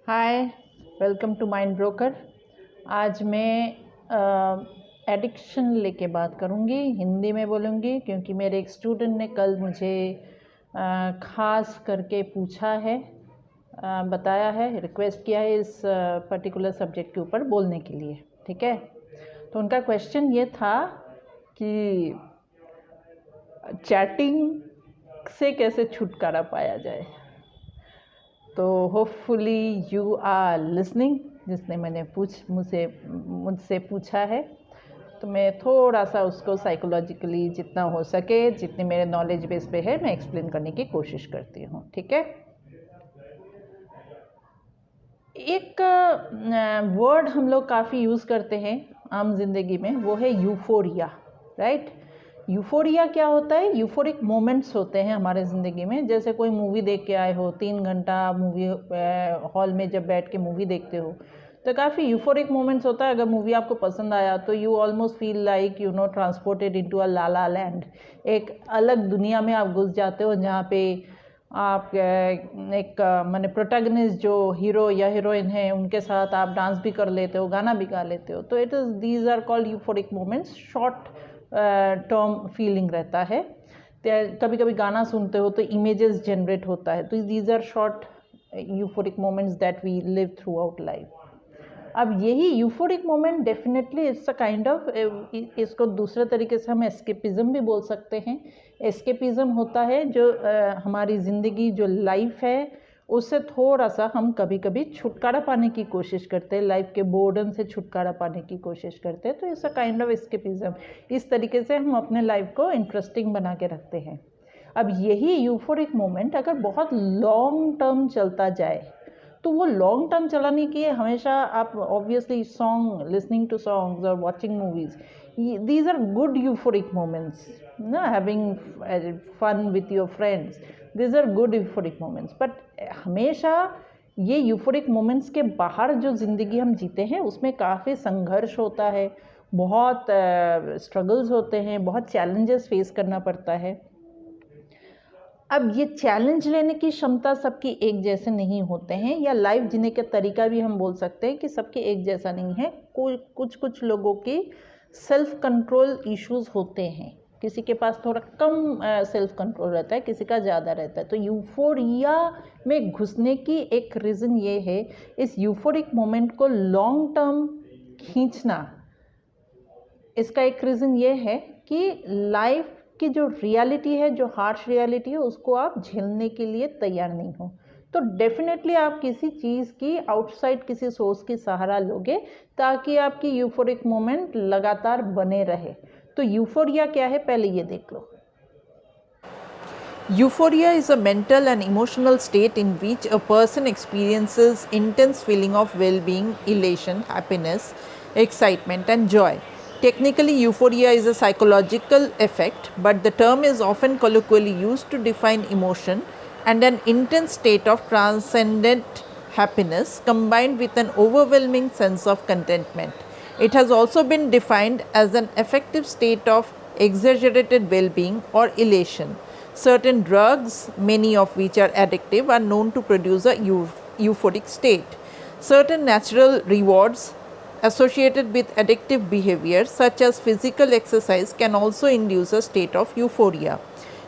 Hi, welcome to mind broker. आज मैं addiction लेके बात करूँगी, हिंदी में बोलूँगी क्योंकि मेरे एक स्टूडेंट ने कल मुझे ख़ास करके पूछा है, बताया है, रिक्वेस्ट किया है इस पर्टिकुलर सब्जेक्ट के ऊपर बोलने के लिए। ठीक है, तो उनका क्वेश्चन ये था कि चैटिंग से कैसे छुटकारा पाया जाए। तो होपफुली यू आर लिसनिंग। जिसने मुझसे पूछा है, तो मैं थोड़ा सा उसको साइकोलॉजिकली जितना हो सके, जितनी मेरे नॉलेज बेस पे है, मैं एक्सप्लेन करने की कोशिश करती हूँ। ठीक है, एक वर्ड हम लोग काफ़ी यूज़ करते हैं आम जिंदगी में, वो है यूफोरिया। राइट, यूफोरिया क्या होता है? यूफोरिक मोमेंट्स होते हैं हमारे ज़िंदगी में। जैसे कोई मूवी देख के आए हो, 3 घंटा मूवी हॉल में जब बैठ के मूवी देखते हो, तो काफ़ी यूफोरिक मोमेंट्स होता है। अगर मूवी आपको पसंद आया तो you almost feel like transported into a Lala land. एक अलग दुनिया में आप घुस जाते हो, जहाँ पे आप एक माने प्रोटैगनिस्ट जो हीरो या हीरोइन है, उनके साथ आप डांस भी कर लेते हो, गाना भी गा लेते हो। तो it is these are called euphoric moments. Short term feeling रहता है। कभी कभी गाना सुनते हो तो इमेजेस जनरेट होता है। तो these are short euphoric moments that we live throughout life. अब यही euphoric moment definitely it's a kind of, इसको दूसरे तरीके से हम एस्केपिज्म भी बोल सकते हैं। एस्केपिज्म होता है जो हमारी ज़िंदगी जो लाइफ है, उससे थोड़ा सा हम कभी कभी छुटकारा पाने की कोशिश करते हैं, लाइफ के बोर्डन से छुटकारा पाने की कोशिश करते हैं। तो it's a kind of escapism. इस तरीके से हम अपने लाइफ को इंटरेस्टिंग बना के रखते हैं। अब यही यूफोरिक मोमेंट अगर बहुत लॉन्ग टर्म चलता जाए, तो वो लॉन्ग टर्म चलाने के लिए हमेशा आप obviously song, listening to songs और watching movies, these are good euphoric moments ना, having fun with your friends, these are good euphoric moments. But हमेशा ये यूफोरिक मोमेंट्स के बाहर जो ज़िंदगी हम जीते हैं, उसमें काफ़ी संघर्ष होता है, बहुत स्ट्रगल्स होते हैं, बहुत चैलेंजेस फेस करना पड़ता है। अब ये चैलेंज लेने की क्षमता सबकी एक जैसे नहीं होते हैं, या लाइफ जीने का तरीका भी हम बोल सकते हैं कि सबके एक जैसा नहीं है। कुछ लोगों की सेल्फ कंट्रोल इश्यूज होते हैं। किसी के पास थोड़ा कम सेल्फ कंट्रोल रहता है, किसी का ज़्यादा रहता है। तो यूफोरिया में घुसने की एक रीज़न ये है, इस यूफोरिक मोमेंट को लॉन्ग टर्म खींचना। इसका एक रीज़न ये है कि लाइफ की जो रियलिटी है, जो हार्श रियलिटी है, उसको आप झेलने के लिए तैयार नहीं हो। तो डेफिनेटली आप किसी चीज़ की आउटसाइड किसी सोर्स की सहारा लोगे, ताकि आपकी यूफोरिक मोमेंट लगातार बने रहे। तो यूफोरिया क्या है, पहले ये देख लो। Euphoria is a mental and emotional state in which a person experiences intense feeling of well-being, elation, happiness, excitement and joy. Technically, euphoria is a psychological effect, but the term is often colloquially used to define emotion and an intense state of transcendent happiness combined with an overwhelming sense of contentment. It has also been defined as an affective state of exaggerated well-being or elation. Certain drugs, many of which are addictive, are known to produce a euphoric state. Certain natural rewards associated with addictive behavior, such as physical exercise, can also induce a state of euphoria.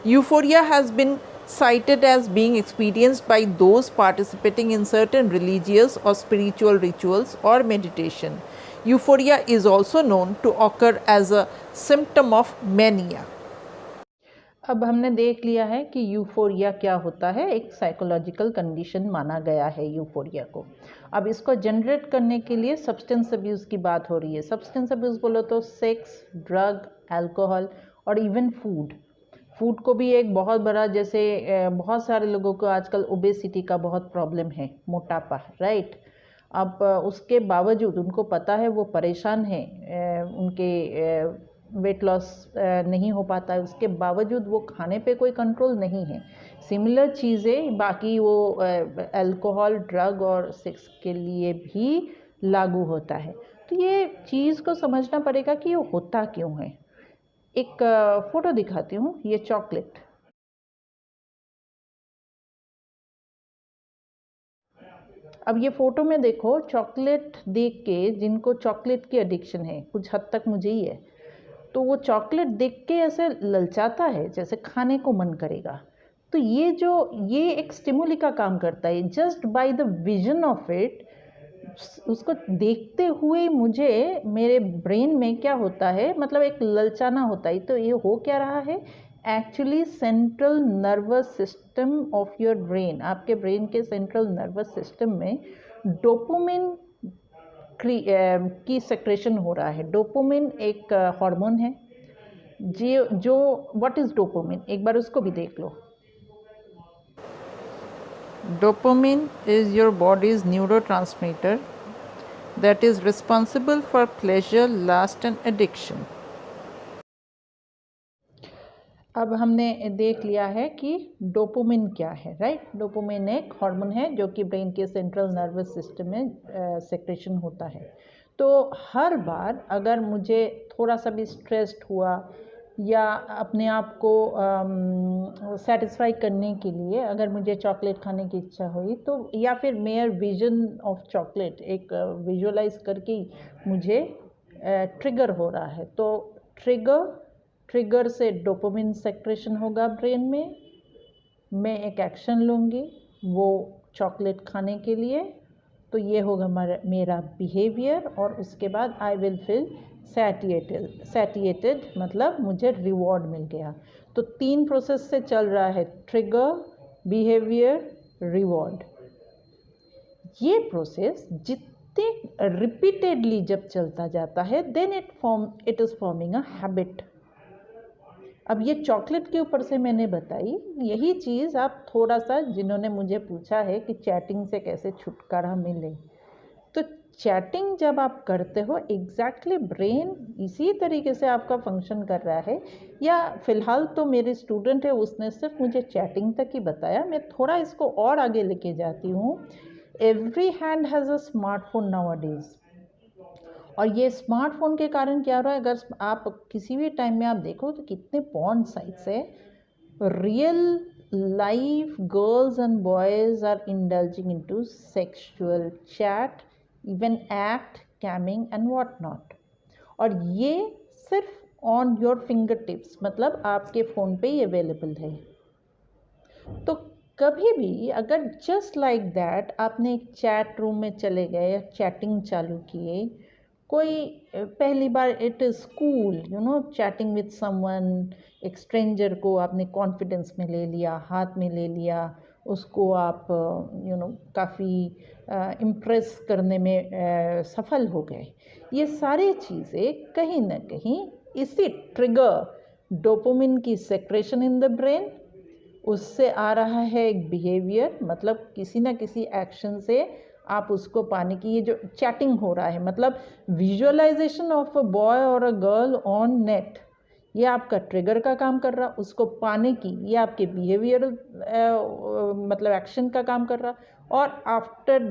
Euphoria has been cited as being experienced by those participating in certain religious or spiritual rituals or meditation. Euphoria is also known to occur as a symptom of mania. अब हमने देख लिया है कि euphoria क्या होता है। एक साइकोलॉजिकल कंडीशन माना गया है यूफोरिया को। अब इसको जनरेट करने के लिए सब्सटेंस अब्यूज़ की बात हो रही है। सब्सटेंस अब्यूज़ बोलो तो सेक्स, ड्रग, अल्कोहल और इवन फूड को भी एक बहुत बड़ा, जैसे बहुत सारे लोगों को आजकल ओबेसिटी का बहुत प्रॉब्लम है, मोटापा। राइट, अब उसके बावजूद उनको पता है, वो परेशान है, उनके वेट लॉस नहीं हो पाता है, उसके बावजूद वो खाने पे कोई कंट्रोल नहीं है। सिमिलर चीज़ें बाकी वो अल्कोहल, ड्रग और सेक्स के लिए भी लागू होता है। तो ये चीज़ को समझना पड़ेगा कि ये होता क्यों है। एक फ़ोटो दिखाती हूँ, ये अब ये फ़ोटो में देखो, चॉकलेट देख के, जिनको चॉकलेट की एडिक्शन है, कुछ हद तक मुझे ही है, तो वो चॉकलेट देख के ऐसे ललचाता है जैसे खाने को मन करेगा। तो ये एक स्टिमुली का काम करता है। Just by the vision of it, उसको देखते हुए मुझे मेरे ब्रेन में क्या होता है, मतलब एक ललचाना होता है। तो ये हो क्या रहा है, actually central nervous system of your brain, आपके ब्रेन के सेंट्रल नर्वस सिस्टम में डोपामिन की सेक्रेशन हो रहा है। डोपामिन एक हार्मोन है जो व्हाट इज़ डोपामिन, एक बार उसको भी देख लो। Dopamine is your body's neurotransmitter that is responsible for pleasure, lust and addiction. अब हमने देख लिया है कि डोपामिन क्या है, राइट। डोपामिन एक हार्मोन है जो कि ब्रेन के सेंट्रल नर्वस सिस्टम में सेक्रेशन होता है। तो हर बार अगर मुझे थोड़ा सा भी स्ट्रेस्ड हुआ या अपने आप को सेटिस्फाई करने के लिए अगर मुझे चॉकलेट खाने की इच्छा हुई, तो या फिर मेयर विजन ऑफ चॉकलेट एक विजुअलाइज करके मुझे ट्रिगर हो रहा है, तो ट्रिगर से डोपामिन सेक्रेशन होगा ब्रेन में। मैं एक एक्शन लूँगी वो चॉकलेट खाने के लिए, तो ये होगा मेरा बिहेवियर, और उसके बाद आई विल फील सैटिएटेड, मतलब मुझे रिवॉर्ड मिल गया। तो 3 प्रोसेस से चल रहा है, ट्रिगर, बिहेवियर, रिवॉर्ड। ये प्रोसेस जितने रिपीटेडली जब चलता जाता है, then it is forming a habit. अब ये चॉकलेट के ऊपर से मैंने बताई, यही चीज़ आप थोड़ा सा, जिन्होंने मुझे पूछा है कि चैटिंग से कैसे छुटकारा मिले, तो चैटिंग जब आप करते हो एग्जैक्टली ब्रेन इसी तरीके से आपका फंक्शन कर रहा है। या फ़िलहाल तो मेरे स्टूडेंट है, उसने सिर्फ मुझे चैटिंग तक ही बताया, मैं थोड़ा इसको और आगे लेके जाती हूँ। Every hand has a smartphone nowadays, और ये स्मार्टफोन के कारण क्या हो रहा है, अगर आप किसी भी टाइम में आप देखो तो कितने पॉर्न साइट्स है। Real life girls and boys are indulging into sexual chat, even act, camming and what not, और ये सिर्फ ऑन योर फिंगर टिप्स, मतलब आपके फ़ोन पे ही अवेलेबल है। तो कभी भी अगर जस्ट लाइक दैट आपने एक चैट रूम में चले गए या चैटिंग चालू किए, कोई पहली बार it is cool, you know, chatting with someone, एक स्ट्रेंजर को आपने कॉन्फिडेंस में ले लिया, हाथ में ले लिया, उसको आप यू नो काफ़ी इम्प्रेस करने में सफल हो गए। ये सारी चीज़ें कहीं ना कहीं इसी ट्रिगर डोपामिन की सेक्रेशन इन द ब्रेन, उससे आ रहा है एक बिहेवियर, मतलब किसी ना किसी एक्शन से आप उसको पाने की, ये जो चैटिंग हो रहा है, मतलब विजुअलाइजेशन ऑफ अ बॉय और अ गर्ल ऑन नेट, ये आपका ट्रिगर का काम कर रहा, उसको पाने की ये आपके बिहेवियर मतलब एक्शन का काम कर रहा। और आफ्टर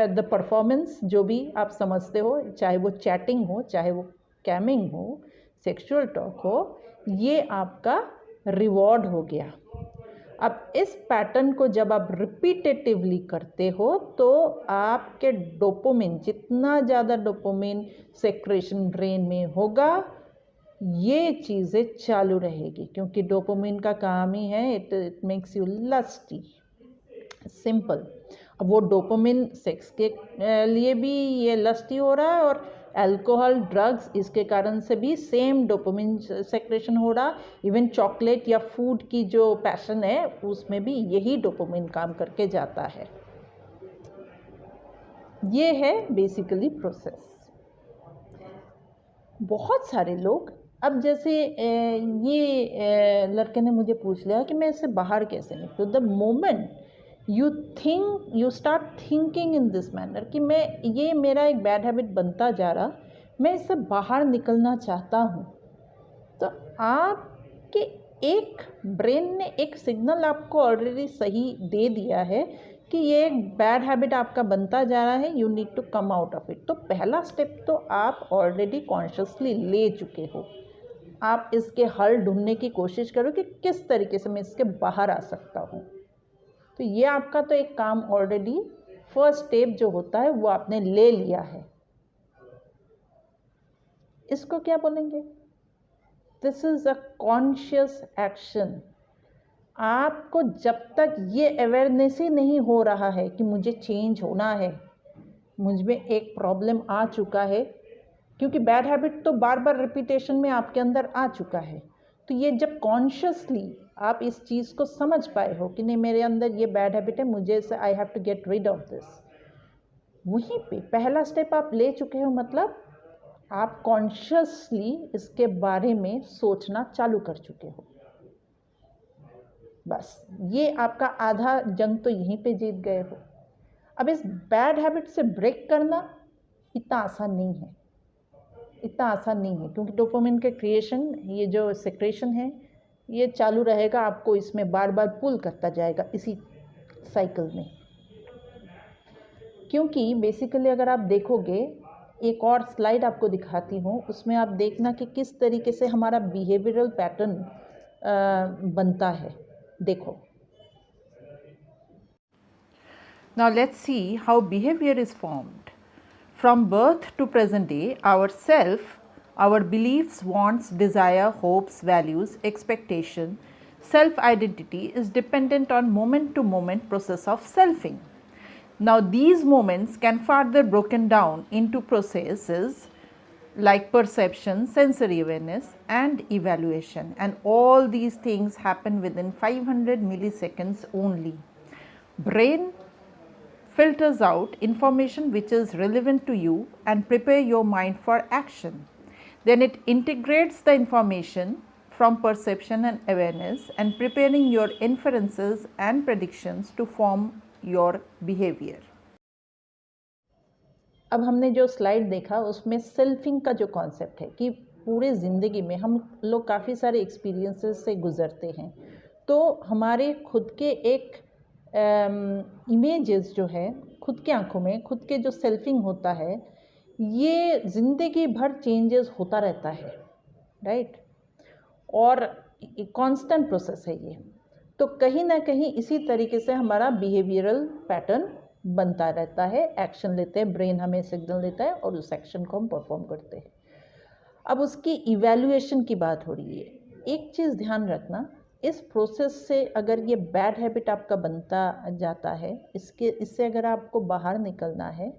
द परफॉर्मेंस, जो भी आप समझते हो, चाहे वो चैटिंग हो, चाहे वो कैमिंग हो, सेक्सुअल टॉक हो, ये आपका रिवॉर्ड हो गया। अब इस पैटर्न को जब आप रिपीटेटिवली करते हो, तो आपके डोपामिन, जितना ज़्यादा डोपामिन सेक्रेशन ब्रेन में होगा, ये चीज़ें चालू रहेगी, क्योंकि डोपामिन का काम ही है, it makes you lusty, simple. अब वो डोपामिन सेक्स के लिए भी ये लस्टी हो रहा है, और अल्कोहल, ड्रग्स, इसके कारण से भी सेम डोपामिन सेक्रेशन हो रहा। इवन चॉकलेट या फूड की जो पैशन है, उसमें भी यही डोपामिन काम करके जाता है। ये है बेसिकली प्रोसेस। बहुत सारे लोग, अब जैसे ये लड़के ने मुझे पूछ लिया कि मैं इससे बाहर कैसे निकलूँ। The moment you start thinking in this manner कि ये मेरा एक बैड हैबिट बनता जा रहा, मैं इससे बाहर निकलना चाहता हूँ, तो आपके एक ब्रेन ने एक सिग्नल आपको ऑलरेडी सही दे दिया है कि ये एक बैड हैबिट आपका बनता जा रहा है, you need to come out of it. तो पहला स्टेप तो आप ऑलरेडी कॉन्शियसली ले चुके हो। आप इसके हल ढूंढने की कोशिश करो कि किस तरीके से मैं इसके बाहर आ सकता हूँ। तो ये आपका तो एक काम ऑलरेडी फर्स्ट स्टेप जो होता है वो आपने ले लिया है, इसको क्या बोलेंगे? This is a conscious action. आपको जब तक ये अवेयरनेस ही नहीं हो रहा है कि मुझे चेंज होना है, मुझ में एक प्रॉब्लम आ चुका है, क्योंकि बैड हैबिट तो बार बार रिपीटेशन में आपके अंदर आ चुका है, तो ये जब कॉन्शियसली आप इस चीज़ को समझ पाए हो कि नहीं मेरे अंदर ये बैड हैबिट है, मुझे इसे I have to get rid of this, वहीं पे पहला स्टेप आप ले चुके हो। मतलब आप कॉन्शियसली इसके बारे में सोचना चालू कर चुके हो। बस ये आपका आधा जंग तो यहीं पे जीत गए हो। अब इस बैड हैबिट से ब्रेक करना इतना आसान नहीं है, इतना आसान नहीं है, क्योंकि डोपामिन के क्रिएशन, ये जो सेक्रेशन है, ये चालू रहेगा, आपको इसमें बार बार पुल करता जाएगा इसी साइकिल में। क्योंकि बेसिकली अगर आप देखोगे, एक और स्लाइड आपको दिखाती हूँ, उसमें आप देखना कि किस तरीके से हमारा बिहेवियरल पैटर्न बनता है। देखो, Now let's see how behavior is formed. From birth to present day, our self, our beliefs, wants, desire, hopes, values, expectation, self-identity is dependent on moment-to-moment process of selfing. Now these moments can further broken down into processes like perception, sensory awareness and evaluation, and all these things happen within 500 milliseconds only. Brain filters out information which is relevant to you and prepare your mind for action. Then it integrates the information from perception and awareness and preparing your inferences and predictions to form your behavior. अब हमने जो slide देखा उसमें selfing का जो concept है कि पूरे ज़िंदगी में हम लोग काफ़ी सारे एक्सपीरियंसेस से गुज़रते हैं, तो हमारे खुद के एक इमेजेस जो है खुद के आँखों में, खुद के जो सेल्फिंग होता है, ये ज़िंदगी भर चेंजेस होता रहता है, राइट? और कांस्टेंट प्रोसेस है ये। तो कहीं ना कहीं इसी तरीके से हमारा बिहेवियरल पैटर्न बनता रहता है, एक्शन लेते हैं, ब्रेन हमें सिग्नल देता है और उस एक्शन को हम परफॉर्म करते हैं। अब उसकी इवैल्यूएशन की बात हो रही है। एक चीज़ ध्यान रखना, इस प्रोसेस से अगर ये बैड हैबिट आपका बनता जाता है, इससे अगर आपको बाहर निकलना है,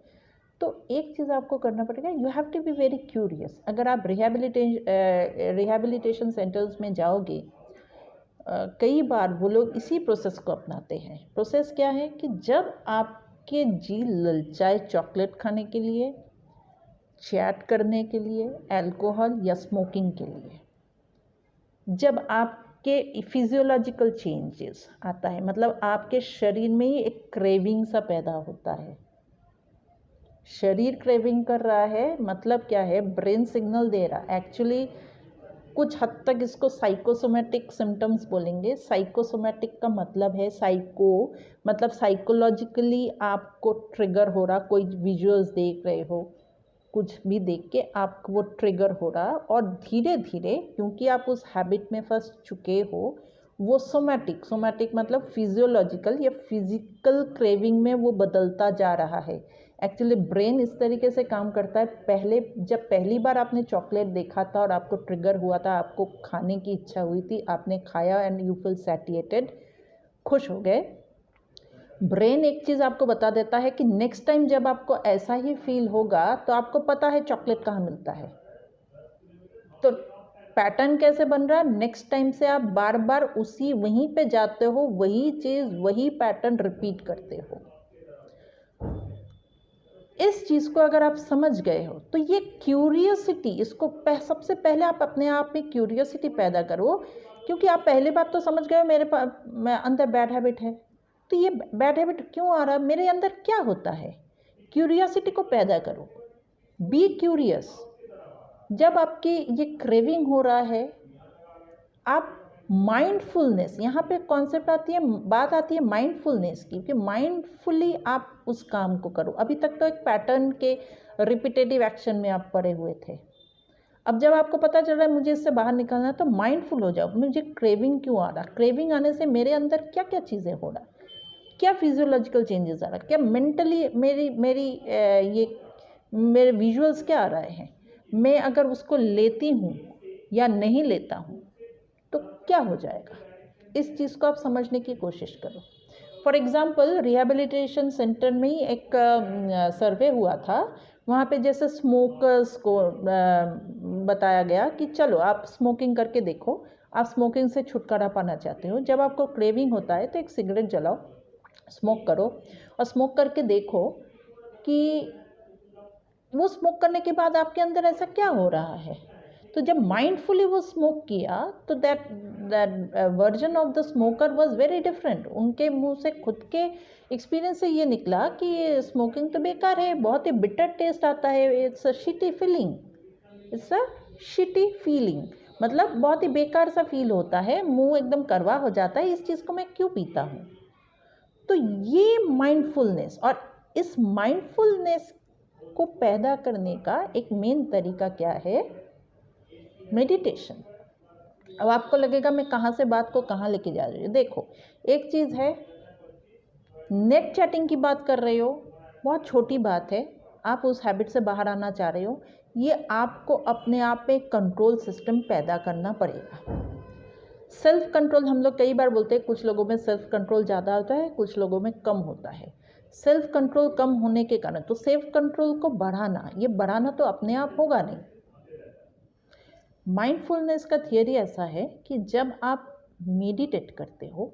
तो एक चीज़ आपको करना पड़ेगा, you have to be very curious. अगर आप रिहैबिलिटेशन सेंटर्स में जाओगे, कई बार वो लोग इसी प्रोसेस को अपनाते हैं। प्रोसेस क्या है कि जब आपके जी ललचाए चॉकलेट खाने के लिए, चैट करने के लिए, अल्कोहल या स्मोकिंग के लिए, जब आपके फिजियोलॉजिकल चेंजेस आता है, मतलब आपके शरीर में ही एक क्रेविंग सा पैदा होता है, शरीर क्रेविंग कर रहा है, मतलब क्या है, ब्रेन सिग्नल दे रहा है। एक्चुअली कुछ हद तक इसको साइकोसोमेटिक सिम्टम्स बोलेंगे। साइकोसोमेटिक का मतलब है, साइको मतलब साइकोलॉजिकली आपको ट्रिगर हो रहा, कोई विजुअल्स देख रहे हो, कुछ भी देख के आपको वो ट्रिगर हो रहा, और धीरे धीरे क्योंकि आप उस हैबिट में फंस चुके हो, वो सोमैटिक मतलब फिजियोलॉजिकल या फिजिकल क्रेविंग में वो बदलता जा रहा है। एक्चुअली ब्रेन इस तरीके से काम करता है, जब पहली बार आपने चॉकलेट देखा था और आपको ट्रिगर हुआ था, आपको खाने की इच्छा हुई थी, आपने खाया एंड यू फील सैटिएटेड, खुश हो गए, ब्रेन एक चीज़ आपको बता देता है कि नेक्स्ट टाइम जब आपको ऐसा ही फील होगा तो आपको पता है चॉकलेट कहाँ मिलता है। तो पैटर्न कैसे बन रहा है, नेक्स्ट टाइम से आप बार बार वहीं पे जाते हो, वही चीज़, वही पैटर्न रिपीट करते हो। इस चीज़ को अगर आप समझ गए हो तो ये क्यूरियोसिटी, इसको सबसे पहले आप अपने आप में क्यूरियोसिटी पैदा करो, क्योंकि आप पहली बात तो समझ गए हो मेरे अंदर बैड हैबिट है, तो ये बैड हैबिट क्यों आ रहा है, मेरे अंदर क्या होता है। क्यूरियोसिटी को पैदा करो, बी क्यूरियस। जब आपकी ये क्रेविंग हो रहा है, आप माइंडफुलनेस, यहाँ पे कॉन्सेप्ट आती है, बात आती है माइंडफुलनेस की, कि माइंडफुली आप उस काम को करो। अभी तक तो एक पैटर्न के रिपीटेटिव एक्शन में आप पड़े हुए थे। अब जब आपको पता चल रहा है मुझे इससे बाहर निकलना है, तो माइंडफुल हो जाओ, मुझे क्रेविंग क्यों आ रहा, क्रेविंग आने से मेरे अंदर क्या क्या चीज़ें हो रहा, क्या फिजियोलॉजिकल चेंजेस आ रहा है, क्या मेंटली मेरे विजुअल्स क्या आ रहे हैं, मैं अगर उसको लेती हूँ या नहीं लेता हूँ तो क्या हो जाएगा। इस चीज़ को आप समझने की कोशिश करो। फॉर एग्ज़ाम्पल रिहैबिलिटेशन सेंटर में ही एक सर्वे हुआ था, वहाँ पे जैसे स्मोकर्स को बताया गया कि चलो आप स्मोकिंग करके देखो, आप स्मोकिंग से छुटकारा पाना चाहते हो, जब आपको क्रेविंग होता है तो एक सिगरेट जलाओ, स्मोक करो और स्मोक करके देखो कि वो स्मोक करने के बाद आपके अंदर ऐसा क्या हो रहा है। तो जब माइंडफुली वो स्मोक किया तो that version of the smoker was very different. उनके मुंह से खुद के एक्सपीरियंस से ये निकला कि ये स्मोकिंग तो बेकार है, बहुत ही बिटर टेस्ट आता है, it's a shitty feeling, it's a shitty feeling, मतलब बहुत ही बेकार सा फील होता है, मुंह एकदम करवा हो जाता है, इस चीज़ को मैं क्यों पीता हूँ। तो ये माइंडफुलनेस, और इस माइंडफुलनेस को पैदा करने का एक मेन तरीका क्या है, मेडिटेशन। अब आपको लगेगा मैं कहाँ से बात को कहाँ लेके जा रही हूँ। देखो, एक चीज़ है नेट चैटिंग की बात कर रहे हो, बहुत छोटी बात है, आप उस हैबिट से बाहर आना चाह रहे हो, ये आपको अपने आप में कंट्रोल सिस्टम पैदा करना पड़ेगा। सेल्फ कंट्रोल हम लोग कई बार बोलते हैं, कुछ लोगों में सेल्फ कंट्रोल ज़्यादा होता है, कुछ लोगों में कम होता है। सेल्फ कंट्रोल कम होने के कारण तो सेल्फ कंट्रोल को बढ़ाना, ये बढ़ाना तो अपने आप होगा नहीं। माइंडफुलनेस का थियरी ऐसा है कि जब आप मेडिटेट करते हो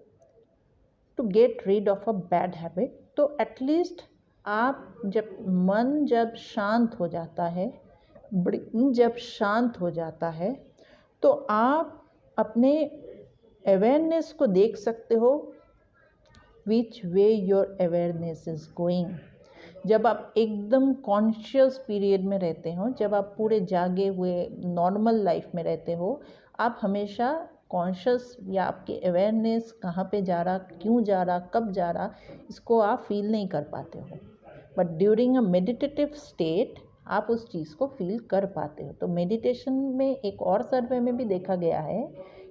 to get rid of a bad habit, तो एटलीस्ट आप जब शांत हो जाता है, ब्रेन जब शांत हो जाता है, तो आप अपने अवेयरनेस को देख सकते हो, which way your awareness is going. जब आप एकदम कॉन्शियस पीरियड में रहते हो, जब आप पूरे जागे हुए नॉर्मल लाइफ में रहते हो, आप हमेशा कॉन्शियस या आपके अवेयरनेस कहाँ पे जा रहा, क्यों जा रहा, कब जा रहा, इसको आप फील नहीं कर पाते हो। But during a meditative state आप उस चीज़ को फील कर पाते हो। तो मेडिटेशन में एक और सर्वे में भी देखा गया है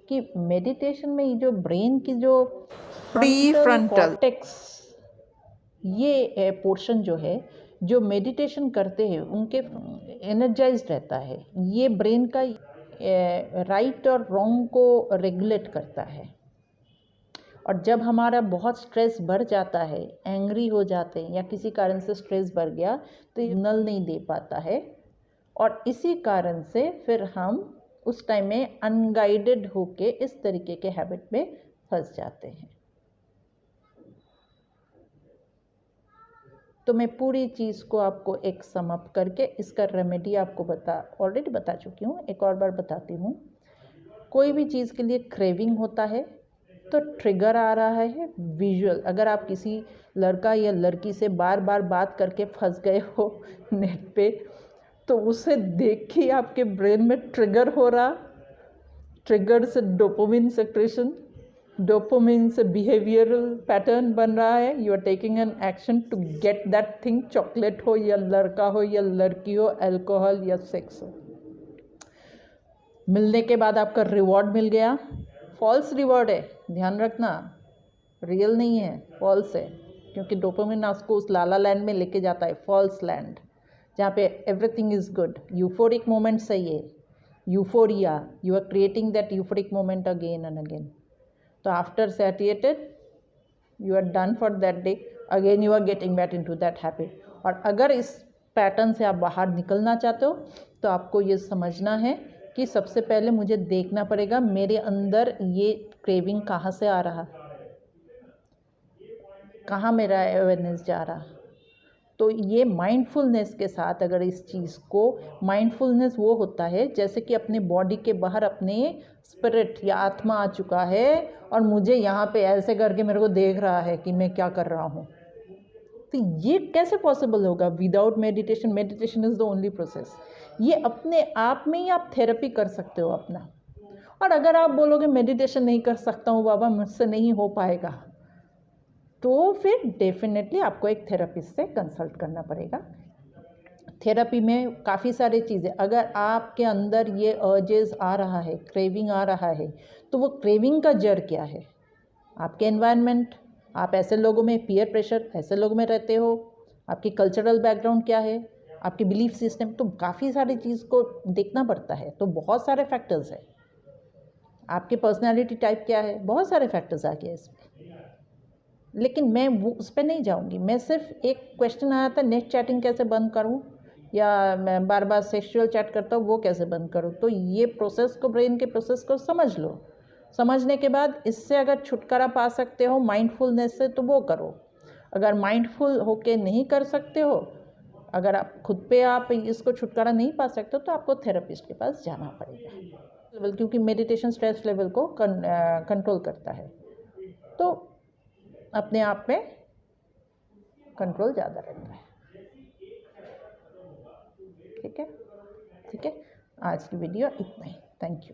कि मेडिटेशन में ये जो ब्रेन की जो प्रीफ्रंटल कॉर्टेक्स, ये पोर्शन जो है, जो मेडिटेशन करते हैं उनके एनर्जाइज्ड रहता है। ये ब्रेन का राइट और रॉन्ग को रेगुलेट करता है। और जब हमारा बहुत स्ट्रेस बढ़ जाता है, एंग्री हो जाते हैं या किसी कारण से स्ट्रेस बढ़ गया, तो ये नल नहीं दे पाता है, और इसी कारण से फिर हम उस टाइम में अनगाइडेड होके इस तरीके के हैबिट में फंस जाते हैं। तो मैं पूरी चीज़ को आपको एक सम अप करके इसका रेमेडी आपको ऑलरेडी बता चुकी हूँ, एक और बार बताती हूँ। कोई भी चीज़ के लिए क्रेविंग होता है तो ट्रिगर आ रहा है विजुअल। अगर आप किसी लड़का या लड़की से बार बार बात करके फंस गए हो नेट पे, तो उसे देख के आपके ब्रेन में ट्रिगर हो रहा, ट्रिगर से डोपामिन सेक्रेशन, डोपामिन से बिहेवियरल पैटर्न बन रहा है, you are taking an action to get that thing, chocolate हो या लड़का हो या लड़की हो, अल्कोहल या सेक्स हो। मिलने के बाद आपका रिवॉर्ड मिल गया, फॉल्स रिवॉर्ड है, ध्यान रखना, रियल नहीं है, फॉल्स है, क्योंकि डोपामिन आपको उस लाला लैंड में लेके जाता है, फॉल्स लैंड, जहाँ पे everything is good, euphoric moment सही है, euphoria, you are creating that euphoric moment again and again. तो after satiated you are done for that day, again you are getting back into that habit. और अगर इस pattern से आप बाहर निकलना चाहते हो तो आपको ये समझना है कि सबसे पहले मुझे देखना पड़ेगा मेरे अंदर ये क्रेविंग कहाँ से आ रहा, कहाँ मेरा अवेयरनेस जा रहा। तो ये माइंडफुलनेस के साथ अगर इस चीज़ को, माइंडफुलनेस वो होता है जैसे कि अपने बॉडी के बाहर अपने स्पिरिट या आत्मा आ चुका है और मुझे यहाँ पे ऐसे करके मेरे को देख रहा है कि मैं क्या कर रहा हूँ। तो ये कैसे पॉसिबल होगा without meditation? Meditation is the only process. ये अपने आप में ही आप थेरेपी कर सकते हो अपना। और अगर आप बोलोगे मेडिटेशन नहीं कर सकता हूँ बाबा, मुझसे नहीं हो पाएगा, तो फिर डेफिनेटली आपको एक थेरेपिस्ट से कंसल्ट करना पड़ेगा। थेरेपी में काफ़ी सारी चीज़ें, अगर आपके अंदर ये अर्जेस आ रहा है, क्रेविंग आ रहा है, तो वो क्रेविंग का जड़ क्या है? आपके एनवायरनमेंट, आप ऐसे लोगों में, पीयर प्रेशर, ऐसे लोगों में रहते हो, आपकी कल्चरल बैकग्राउंड क्या है, आपकी बिलीफ सिस्टम, तो काफ़ी सारी चीज़ को देखना पड़ता है। तो बहुत सारे फैक्टर्स हैं। आपकी पर्सनालिटी टाइप क्या है, बहुत सारे फैक्टर्स आ गए इसमें। लेकिन मैं वो उस पर नहीं जाऊंगी। मैं सिर्फ एक क्वेश्चन आया था, नेट चैटिंग कैसे बंद करूं, या मैं बार बार सेक्सुअल चैट करता हूँ वो कैसे बंद करूं। तो ये प्रोसेस को, ब्रेन के प्रोसेस को समझ लो। समझने के बाद इससे अगर छुटकारा पा सकते हो माइंडफुलनेस से, तो वो करो। अगर माइंडफुल होके नहीं कर सकते हो, अगर आप खुद पे आप इसको छुटकारा नहीं पा सकते हो, तो आपको थेरेपिस्ट के पास जाना पड़ेगा, क्योंकि मेडिटेशन स्ट्रेस लेवल को कंट्रोल करता है। तो अपने आप में कंट्रोल ज़्यादा रहता है। ठीक है, ठीक है। आज की वीडियो इतना ही। Thank you.